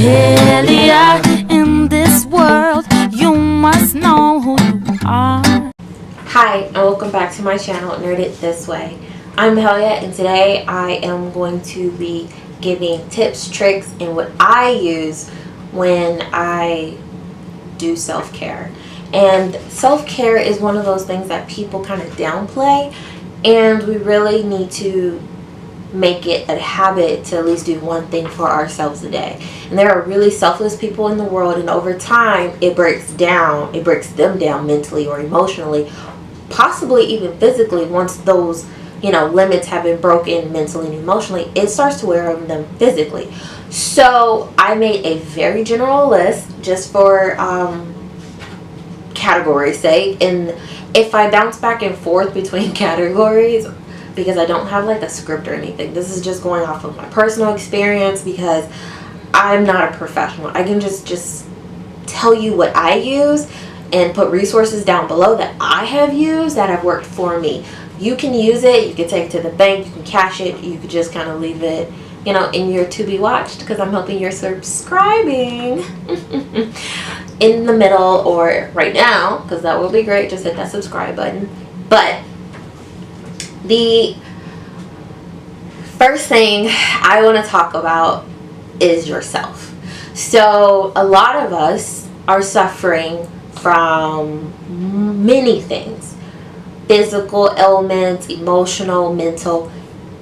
failure in this world, you must know who you are. Hi, and welcome back to my channel, Nerd It This Way. I'm Mahalia, and today I am going to be giving tips, tricks, and what I use when I do self-care. And self-care is one of those things that people kind of downplay, and we really need to make it a habit to at least do one thing for ourselves a day. And there are really selfless people in the world, and over time it breaks them down mentally or emotionally, possibly even physically. Once those limits have been broken mentally and emotionally, it starts to wear on them physically. So I made a very general list just for category's sake, and if I bounce back and forth between categories, because I don't have like a script or anything, this is just going off of my personal experience, because I'm not a professional. I can just tell you what I use and put resources down below that I have used that have worked for me. You can use it, you can take it to the bank, you can cash it, you could just kind of leave it in your to be watched, because I'm hoping you're subscribing in the middle or right now, because that will be great. Just hit that subscribe button. But the first thing I want to talk about is yourself. So a lot of us are suffering from many things: physical ailments, emotional, mental.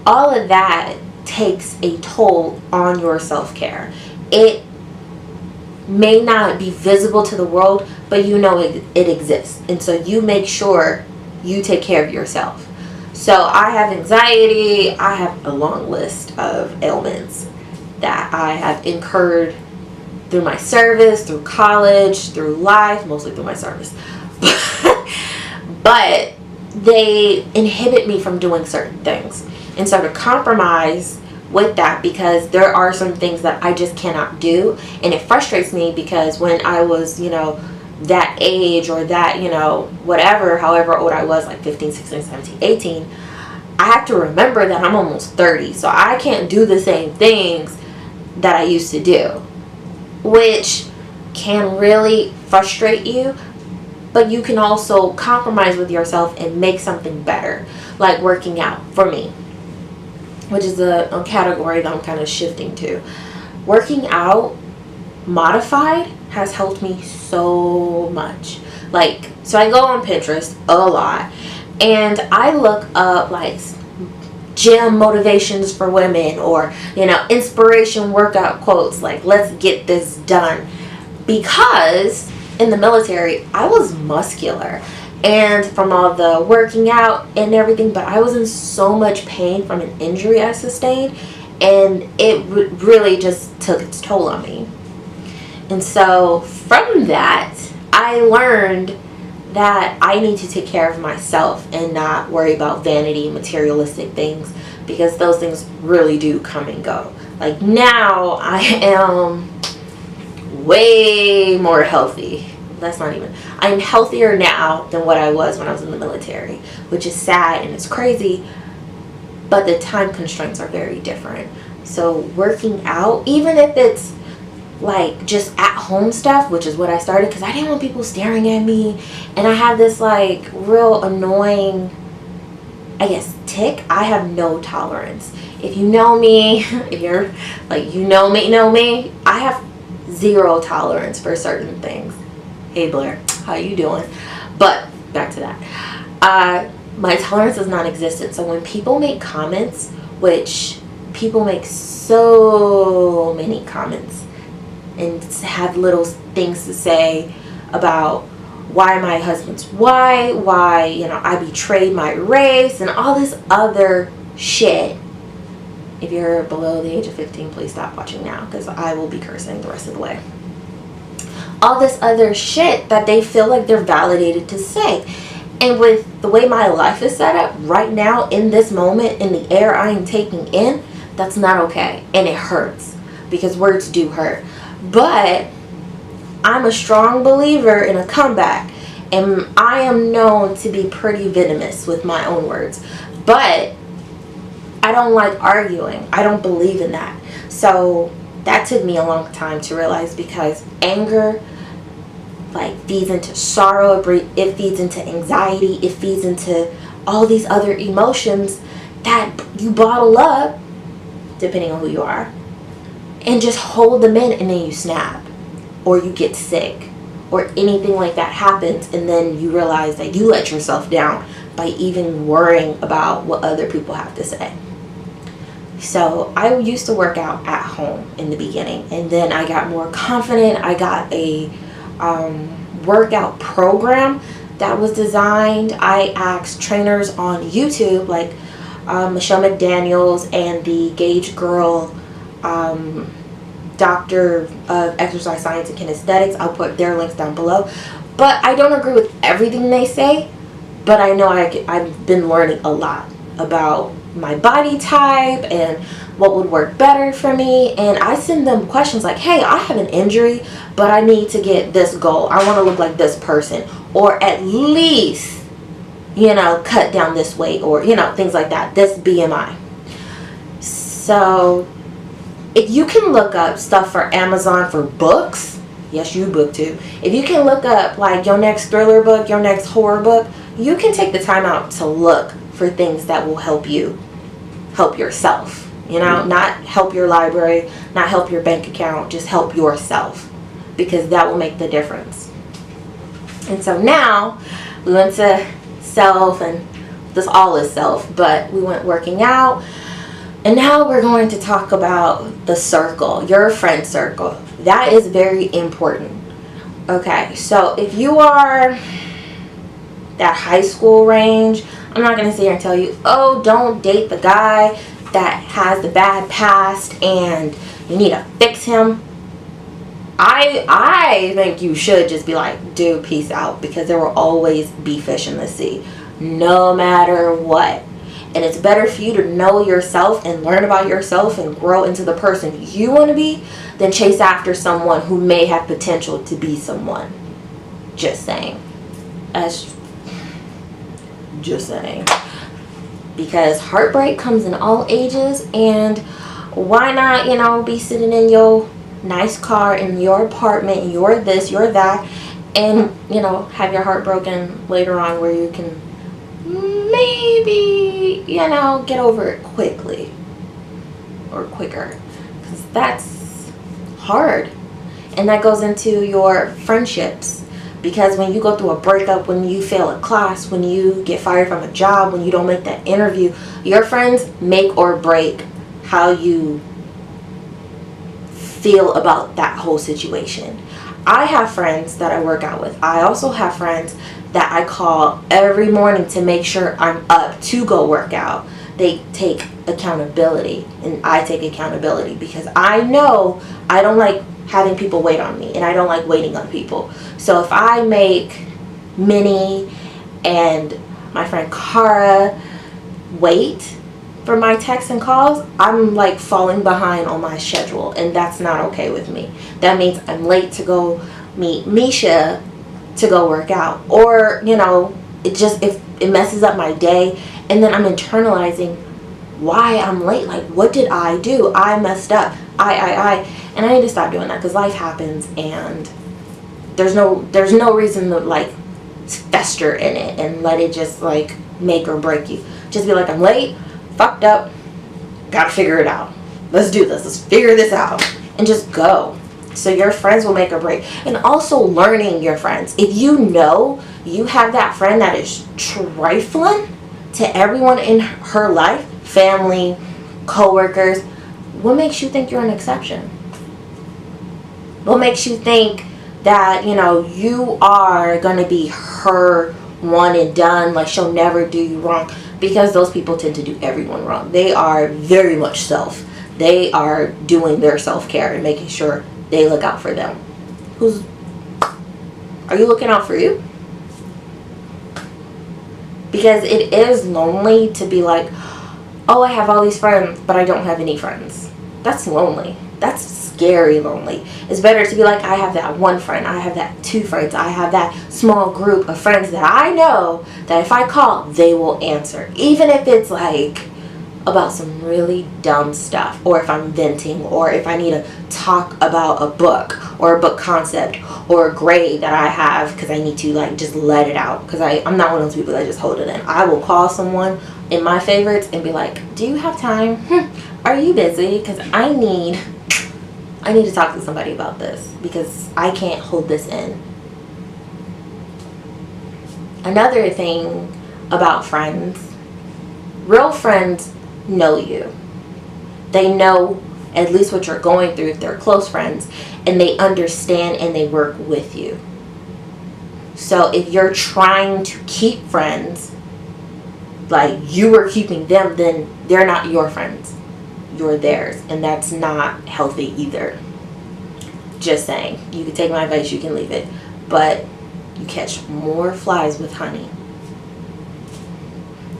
All of that takes a toll on your self-care. It may not be visible to the world, but it exists, and so you make sure you take care of yourself. So I have anxiety. I have a long list of ailments that I have incurred through my service, through college, through life, mostly through my service. But they inhibit me from doing certain things. And so to compromise with that, because there are some things that I just cannot do, and it frustrates me, because when I was, that age, or that, whatever, however old I was, like 15, 16, 17, 18, I have to remember that I'm almost 30, so I can't do the same things that I used to do, which can really frustrate you. But you can also compromise with yourself and make something better, like working out for me, which is a category that I'm kind of shifting to. Working out modified has helped me so much. So I go on Pinterest a lot, and I look up like gym motivations for women, or inspiration workout quotes, like let's get this done. Because in the military I was muscular, and from all the working out and everything, but I was in so much pain from an injury I sustained, and it really just took its toll on me. And so from that, I learned that I need to take care of myself and not worry about vanity and materialistic things, because those things really do come and go. Like now I am way more healthy. I'm healthier now than what I was when I was in the military, which is sad and it's crazy, but the time constraints are very different. So working out, even if it's like just at home stuff, which is what I started, because I didn't want people staring at me, and I have this like real annoying, I guess, tick. I have no tolerance. If you know me, if you're like know me, I have zero tolerance for certain things. Hey Blair, how you doing? But back to that. My tolerance is non-existent. So when people make comments, which people make so many comments and have little things to say about why my husband's why I betrayed my race and all this other shit. If you're below the age of 15, please stop watching now, because I will be cursing the rest of the way. All this other shit that they feel like they're validated to say. And with the way my life is set up right now, in this moment, in the air I am taking in, that's not okay. And it hurts, because words do hurt. But I'm a strong believer in a comeback, and I am known to be pretty venomous with my own words. But I don't like arguing. I don't believe in that. So that took me a long time to realize, because anger like feeds into sorrow, it feeds into anxiety, it feeds into all these other emotions that you bottle up, depending on who you are, and just hold them in, and then you snap, or you get sick, or anything like that happens, and then you realize that you let yourself down by even worrying about what other people have to say. So I used to work out at home in the beginning, and then I got more confident. I got a workout program that was designed. I asked trainers on YouTube like Michelle McDaniels and the Gauge Girl Doctor of Exercise Science and Kinesthetics. I'll put their links down below. But I don't agree with everything they say, but I know I've been learning a lot about my body type and what would work better for me. And I send them questions like, hey, I have an injury, but I need to get this goal. I want to look like this person, or at least, you know, cut down this weight, or, you know, things like that, this BMI. So if you can look up stuff for Amazon for books, yes, you book too. If you can look up like your next thriller book, your next horror book, you can take the time out to look for things that will help you help yourself. You know, not help your library, not help your bank account, just help yourself, because that will make the difference. And so now we went to self, and this all is self, but we went working out, and now we're going to talk about the circle, your friend circle. That is very important. Okay, so if you are that high school range, I'm not going to sit here and tell you, oh, don't date the guy that has the bad past and you need to fix him. I think you should just be like, dude, peace out, because there will always be fish in the sea, no matter what. And it's better for you to know yourself and learn about yourself and grow into the person you want to be than chase after someone who may have potential to be someone. Just saying. Just saying. Because heartbreak comes in all ages, and why not, you know, be sitting in your nice car, in your apartment, you're this, you're that, and, you know, have your heart broken later on, where you can maybe, you know, get over it quickly or quicker, because that's hard. And that goes into your friendships. Because when you go through a breakup, when you fail a class, when you get fired from a job, when you don't make that interview, your friends make or break how you feel about that whole situation. I have friends that I work out with. I also have friends that I call every morning to make sure I'm up to go work out. They take accountability, and I take accountability, because I know I don't like having people wait on me, and I don't like waiting on people. So if I make Minnie and my friend Cara wait for my texts and calls, I'm like falling behind on my schedule, and that's not okay with me. That means I'm late to go meet Misha to go work out, or, you know, if it messes up my day, and then I'm internalizing why I'm late. Like, what did I do? I messed up. And I need to stop doing that, because life happens, and there's no reason to like fester in it and let it just like make or break you. Just be like, I'm late, fucked up, gotta figure it out. Let's do this. Let's figure this out, and just go. So your friends will make or break. And also learning your friends. If you know you have that friend that is trifling to everyone in her life, family, coworkers, what makes you think you're an exception? What makes you think that, you know, you are going to be her one and done, like she'll never do you wrong? Because those people tend to do everyone wrong. They are very much self. They are doing their self-care and making sure they look out for them. Are you looking out for you? Because it is lonely to be like, oh, I have all these friends, but I don't have any friends. That's lonely. That's scary lonely. It's better to be like, I have that one friend, I have that two friends, I have that small group of friends that I know that if I call, they will answer. Even if it's like about some really dumb stuff, or if I'm venting, or if I need to talk about a book or a book concept or a grade that I have, because I need to like just let it out, because I'm not one of those people that just hold it in. I will call someone in my favorites and be like, do you have time? Are you busy? Because I need to talk to somebody about this, because I can't hold this in. Another thing about friends, real friends know you. They know at least what you're going through if they're close friends, and they understand and they work with you. So if you're trying to keep friends like you are keeping them, then they're not your friends, you're theirs, and that's not healthy either. Just saying. You can take my advice, you can leave it, but you catch more flies with honey.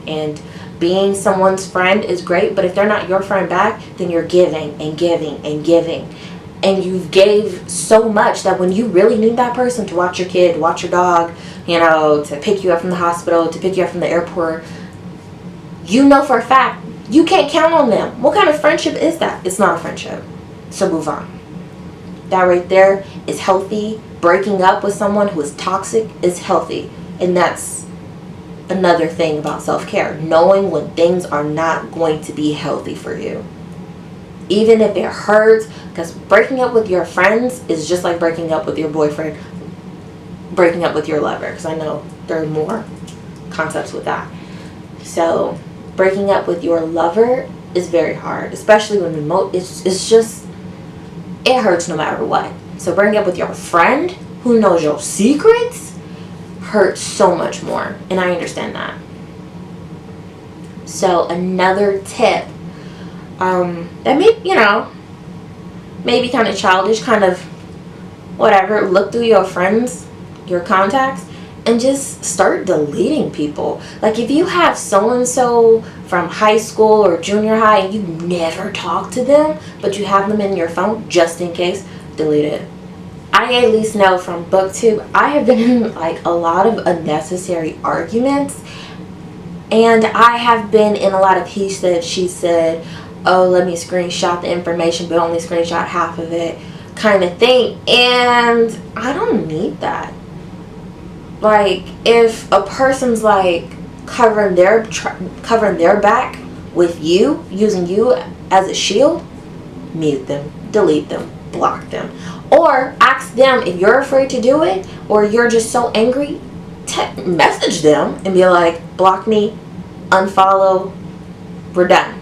And being someone's friend is great, but if they're not your friend back, then you're giving and giving and giving, and you gave so much that when you really need that person to watch your kid, watch your dog, you know, to pick you up from the hospital, to pick you up from the airport, you know for a fact you can't count on them. What kind of friendship is that? It's not a friendship. So move on. That right there is healthy. Breaking up with someone who is toxic is healthy, and that's another thing about self-care, knowing when things are not going to be healthy for you, even if it hurts. Because breaking up with your friends is just like breaking up with your boyfriend, breaking up with your lover, because I know there are more concepts with that. So breaking up with your lover is very hard, especially when it's just, it hurts no matter what. So breaking up with your friend who knows your secrets hurts so much more, and I understand that. So another tip that may, you know, maybe kind of childish, kind of whatever, look through your friends, your contacts, and just start deleting people. Like if you have so-and-so from high school or junior high and you never talk to them, but you have them in your phone just in case, delete it. I at least know from BookTube, I have been in like a lot of unnecessary arguments, and I have been in a lot of he said, she said, oh, let me screenshot the information but only screenshot half of it kind of thing, and I don't need that. Like if a person's like covering their back with you, using you as a shield, mute them, delete them, block them, or ask them if you're afraid to do it, or you're just so angry, message them and be like, block me, unfollow, we're done,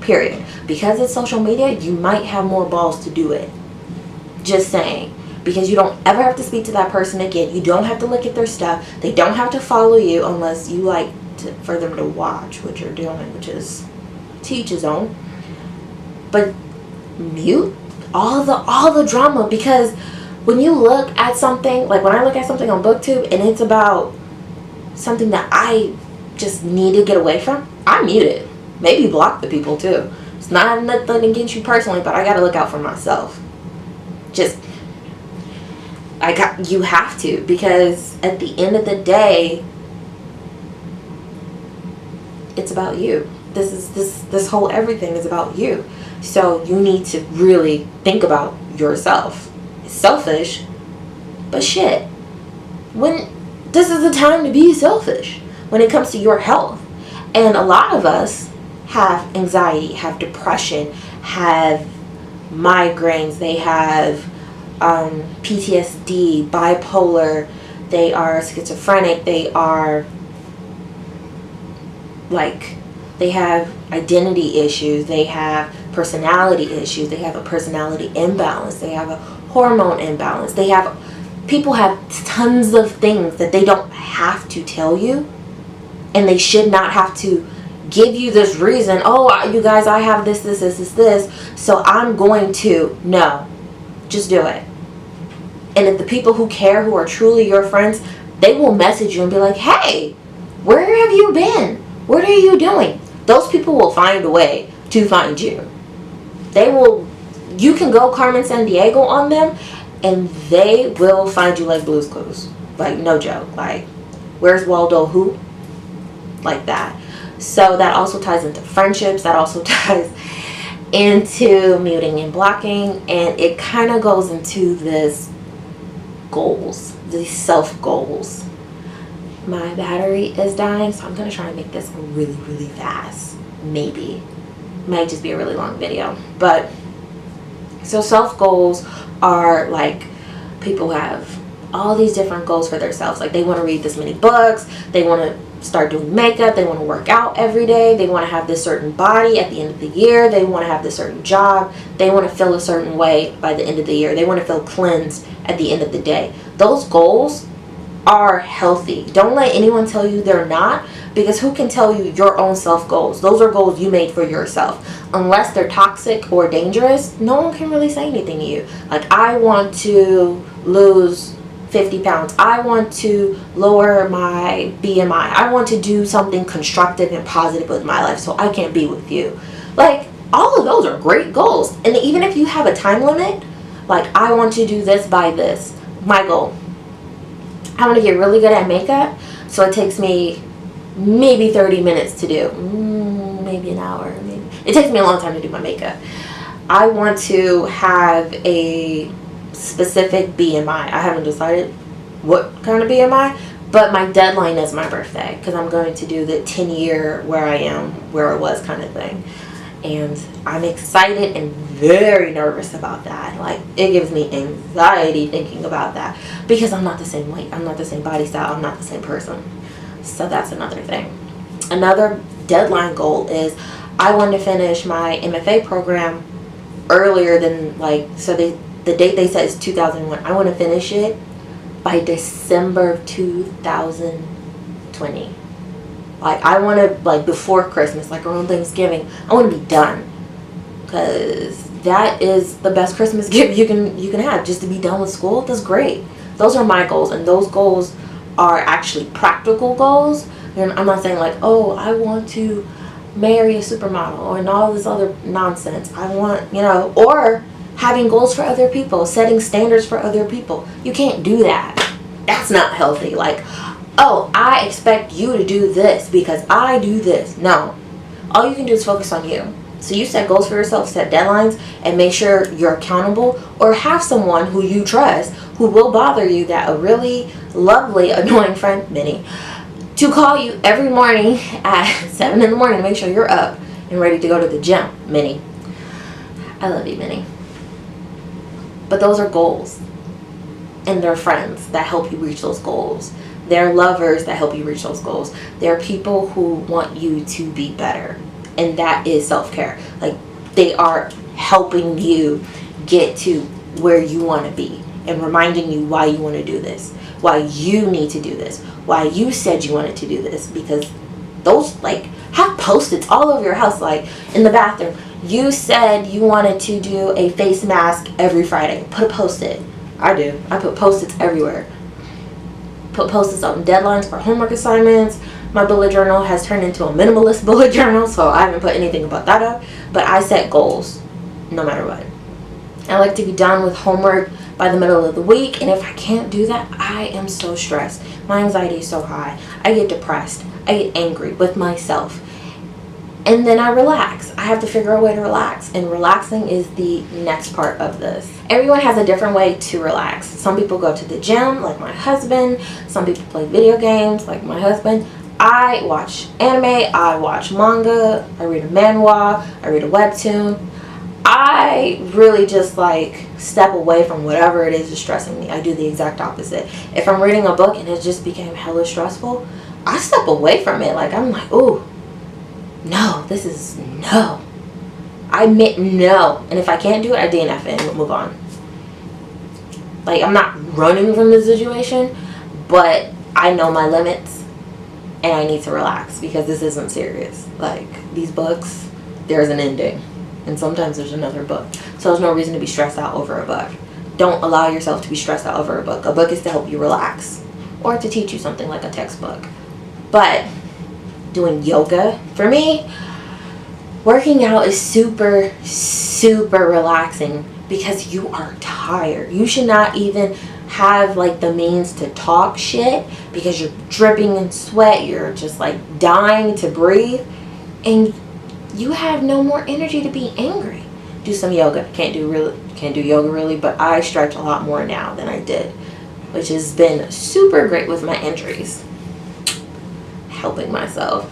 period. Because it's social media, you might have more balls to do it. Just saying. Because you don't ever have to speak to that person again. You don't have to look at their stuff. They don't have to follow you unless you like for them to watch what you're doing, which is to each his own. But mute all the drama, because when you look at something, like when I look at something on BookTube and it's about something that I just need to get away from, I mute it. Maybe block the people too. It's not nothing against you personally, but I gotta look out for myself. You have to, because at the end of the day, it's about you. This whole everything is about you. So you need to really think about yourself. It's selfish, but shit, when this is the time to be selfish when it comes to your health. And a lot of us have anxiety, have depression, have migraines, they have PTSD, bipolar, they are schizophrenic, they are like, they have identity issues, they have personality issues, they have a personality imbalance, they have a hormone imbalance, people have tons of things that they don't have to tell you, and they should not have to give you this reason, oh, you guys, I have this, so I'm going to. No, just do it. And if the people who care, who are truly your friends, they will message you and be like, hey, where have you been? What are you doing? Those people will find a way to find you. You can go Carmen Sandiego on them, and they will find you like Blue's Clues. Like, no joke. Like, where's Waldo who? Like that. So that also ties into friendships, that also ties into muting and blocking, and it kind of goes into this goals, these self goals. My battery is dying, so I'm gonna try and make this really, really fast. Maybe. Might just be a really long video. But so self goals are like people have all these different goals for themselves. Like they want to read this many books, they want to start doing makeup, they want to work out every day, they want to have this certain body at the end of the year, they want to have this certain job, they want to feel a certain way by the end of the year, they want to feel cleansed at the end of the day. Those goals are healthy. Don't let anyone tell you they're not, because who can tell you your own self goals? Those are goals you made for yourself. Unless they're toxic or dangerous, no one can really say anything to you. Like, I want to lose 50 pounds. I want to lower my BMI. I want to do something constructive and positive with my life, so I can't be with you. Like, all of those are great goals. And even if you have a time limit, like, I want to do this by this. My goal. I want to get really good at makeup, so it takes me maybe 30 minutes to do. Maybe an hour. Maybe. It takes me a long time to do my makeup. I want to have a specific BMI. I haven't decided what kind of BMI, but my deadline is my birthday, because I'm going to do the 10-year where I am, where I was kind of thing. And I'm excited and very nervous about that. Like, it gives me anxiety thinking about that, because I'm not the same weight, I'm not the same body style, I'm not the same person. So that's another thing. Another deadline goal is I want to finish my MFA program earlier than, like, so the date they said is 2001. I want to finish it by December of 2020. Like, I want to, like, before Christmas, like around Thanksgiving, I want to be done, because that is the best Christmas gift you can have, just to be done with school. That's great. Those are my goals, and those goals are actually practical goals. And I'm not saying like, oh, I want to marry a supermodel or and all this other nonsense. I want, you know, or having goals for other people, setting standards for other people. You can't do that. That's not healthy. Like, oh, I expect you to do this because I do this. No. All you can do is focus on you. So you set goals for yourself, set deadlines, and make sure you're accountable, or have someone who you trust who will bother you, that a really lovely, annoying friend, Minnie, to call you every morning at 7 in the morning to make sure you're up and ready to go to the gym. Minnie. I love you, Minnie. But those are goals. And they're friends that help you reach those goals. They're lovers that help you reach those goals. They're people who want you to be better. And that is self-care. Like, they are helping you get to where you want to be, and reminding you why you want to do this, why you need to do this, why you said you wanted to do this. Because those, like, have post-its all over your house, like in the bathroom. You said you wanted to do a face mask every Friday. Put a post-it. I do. I put post-its everywhere. Put post-its on deadlines for homework assignments. My bullet journal has turned into a minimalist bullet journal, so I haven't put anything about that up. But I set goals no matter what. I like to be done with homework by the middle of the week, and if I can't do that, I am so stressed. My anxiety is so high. I get depressed. I get angry with myself. And then I relax. I have to figure out a way to relax, and relaxing is the next part of this. Everyone has a different way to relax. Some people go to the gym, like my husband. Some people play video games, like my husband. I watch anime, I watch manga, I read a manhwa, I read a webtoon. I really just, like, step away from whatever it is that's stressing me. I do the exact opposite. If I'm reading a book and it just became hella stressful, I step away from it. Like, I'm like, ooh, no, this is no. I admit no. And if I can't do it, I DNF it and move on. Like, I'm not running from the situation, but I know my limits. And I need to relax, because this isn't serious. Like, these books, there's an ending. And sometimes there's another book. So there's no reason to be stressed out over a book. Don't allow yourself to be stressed out over a book. A book is to help you relax, or to teach you something, like a textbook. But doing yoga, for me, Working out is super, super relaxing because you are tired. You should not even have like the means to talk shit because you're dripping in sweat. You're just like dying to breathe. And you have no more energy to be angry. Do some yoga. Can't do yoga really, but I stretch a lot more now than I did, which has been super great with my injuries. Helping myself.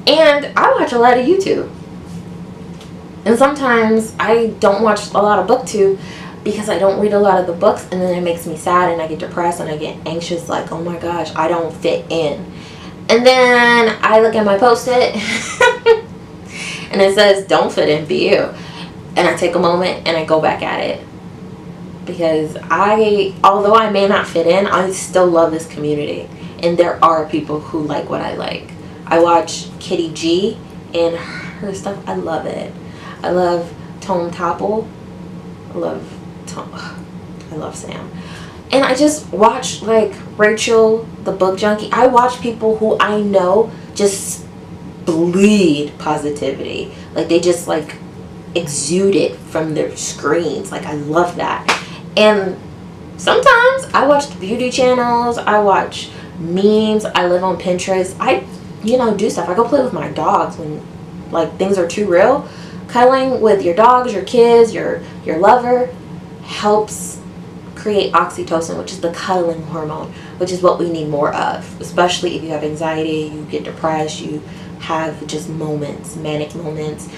And I watch a lot of YouTube. And sometimes I don't watch a lot of BookTube because I don't read a lot of the books, and then it makes me sad and I get depressed and I get anxious, like, oh my gosh, I don't fit in. And then I look at my post-it and it says, don't fit in, be you. And I take a moment and I go back at it. Because although I may not fit in, I still love this community. And there are people who like what I like. I watch Kitty G and her stuff. I love it. I love Tone Topple. I love Sam. And I just watch like Rachel, the book junkie. I watch people who I know just bleed positivity. Like they just like exude it from their screens. Like I love that. And sometimes I watch beauty channels. I watch memes. I live on Pinterest. I do stuff. I go play with my dogs when like things are too real. Cuddling with your dogs, your kids, your lover helps create oxytocin, which is the cuddling hormone, which is what we need more of, especially if you have anxiety, you get depressed, you have just moments, manic moments,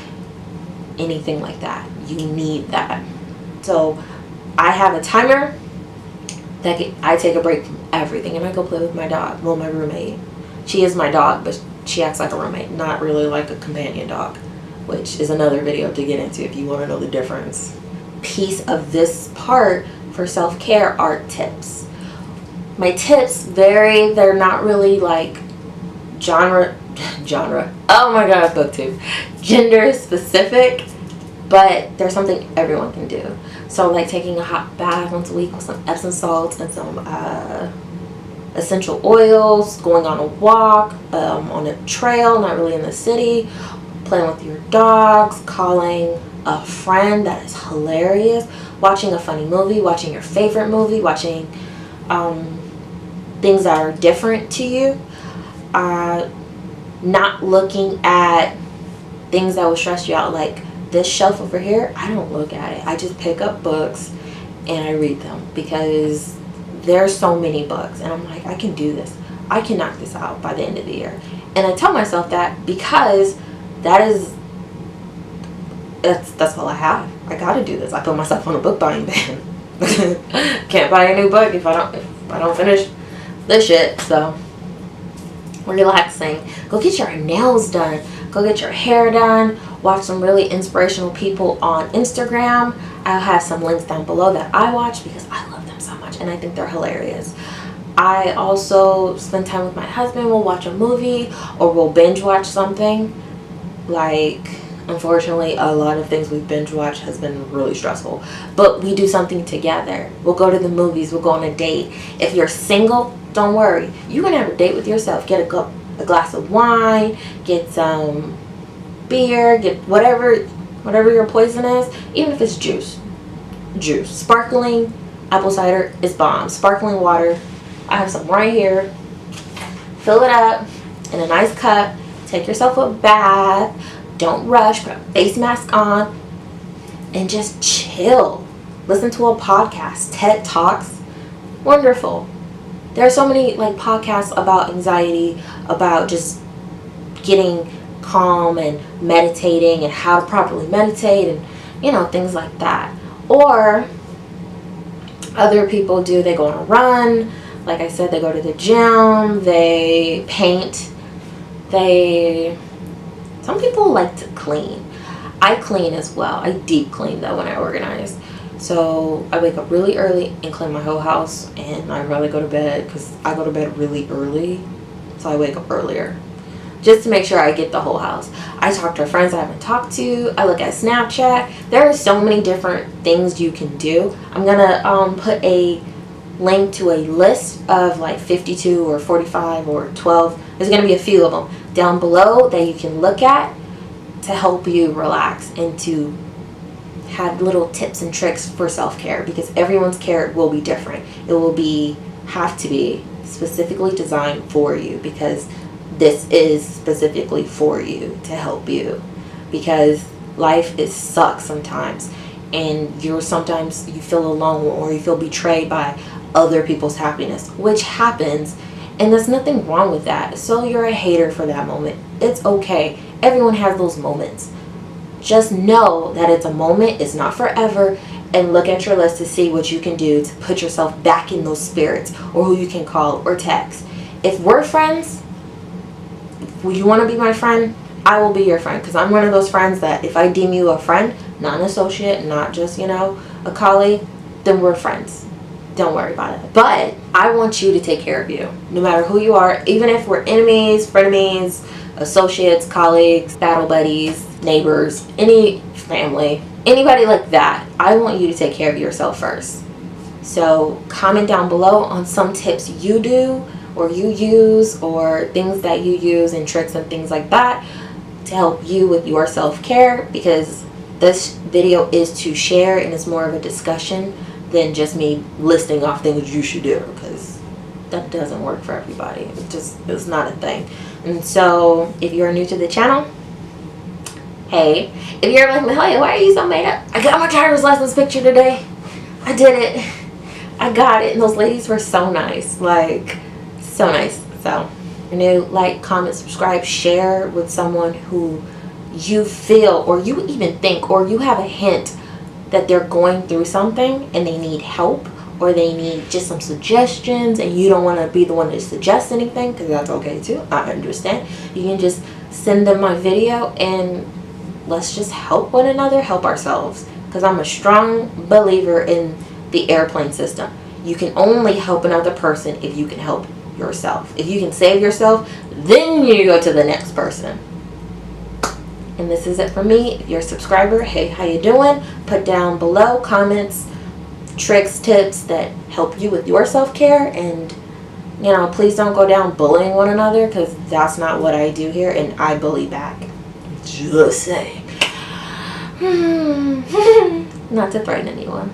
anything like that. You need that. So I have a timer that I take a break from everything and I go play with my dog. Well, my roommate. She is my dog, but she acts like a roommate, not really like a companion dog, which is another video to get into if you want to know the difference. Piece of this part for self-care are tips. My tips vary. They're not really like genre. Oh my god, BookTube. Gender specific, but there's something everyone can do. So like taking a hot bath once a week with some Epsom salts and some essential oils, going on a walk, on a trail, not really in the city, playing with your dogs, calling a friend that is hilarious, watching a funny movie, watching your favorite movie, watching things that are different to you, not looking at things that will stress you out, like this shelf over here. I don't look at it. I just pick up books and I read them because there's so many books and I'm like, I can do this. I can knock this out by the end of the year. And I tell myself that because that's all I have. I gotta do this. I put myself on a book buying ban. Can't buy a new book if I don't finish this shit. So relaxing. Go get your nails done. Go get your hair done. Watch some really inspirational people on Instagram. I'll have some links down below that I watch because I love them so much and I think they're hilarious. I also spend time with my husband. We'll watch a movie or we'll binge watch something. Like, unfortunately, a lot of things we've binge watched has been really stressful. But we do something together. We'll go to the movies. We'll go on a date. If you're single, don't worry. You can have a date with yourself. Get a glass of wine. Get some beer. Get whatever your poison is. Even if it's juice. Sparkling apple cider is bomb. Sparkling water. I have some right here. Fill it up in a nice cup. Take yourself a bath. Don't rush. Put a face mask on. And just chill. Listen to a podcast. TED Talks. Wonderful. There are so many like podcasts about anxiety, about just getting calm and meditating and how to properly meditate and things like that. Or other people they go on a run. Like I said, they go to the gym. They paint. Some people like to clean. I clean as well. I deep clean though when I organize. So I wake up really early and clean my whole house, and I really go to bed because I go to bed really early, so I wake up earlier just to make sure I get the whole house. I talk to friends I haven't talked to. I look at Snapchat. There are so many different things you can do. I'm gonna put a link to a list of like 52 or 45 or 12. There's gonna be a few of them down below that you can look at to help you relax and to have little tips and tricks for self-care, because everyone's care will be different. It will have to be specifically designed for you, because this is specifically for you to help you, because life sucks sometimes, and sometimes you feel alone or you feel betrayed by other people's happiness, which happens, and there's nothing wrong with that. So you're a hater for that moment. It's okay. Everyone has those moments. Just know that it's a moment, it's not forever, and look at your list to see what you can do to put yourself back in those spirits, or who you can call or text. If we're friends, would you want to be my friend? I will be your friend, because I'm one of those friends that if I deem you a friend, not an associate, not just, a colleague, then we're friends. Don't worry about it. But I want you to take care of you, no matter who you are, even if we're enemies, frenemies, associates, colleagues, battle buddies, neighbors, any family, anybody like that. I want you to take care of yourself first. So comment down below on some tips you do or you use, or things that you use and tricks and things like that to help you with your self-care, because this video is to share and it's more of a discussion than just me listing off things you should do, because that doesn't work for everybody. It's not a thing. And so if you're new to the channel, hey, if you're like, Mahalia, why are you so made up? I got my driver's license picture today. I did it. I got it. And those ladies were so nice. Like, so nice. So, new, like, comment, subscribe, share with someone who you feel, or you even think, or you have a hint that they're going through something and they need help, or they need just some suggestions, and you don't want to be the one to suggest anything, because that's okay too. I understand. You can just send them my video and let's just help one another, help ourselves, because I'm a strong believer in the airplane system. You can only help another person if you can help yourself. If you can save yourself, then you go to the next person. And this is it for me. If you're a subscriber, hey, how you doing? Put down below comments, tricks, tips that help you with your self-care, and please don't go down bullying one another, because that's not what I do here, and I bully back. Just saying. Not to threaten anyone.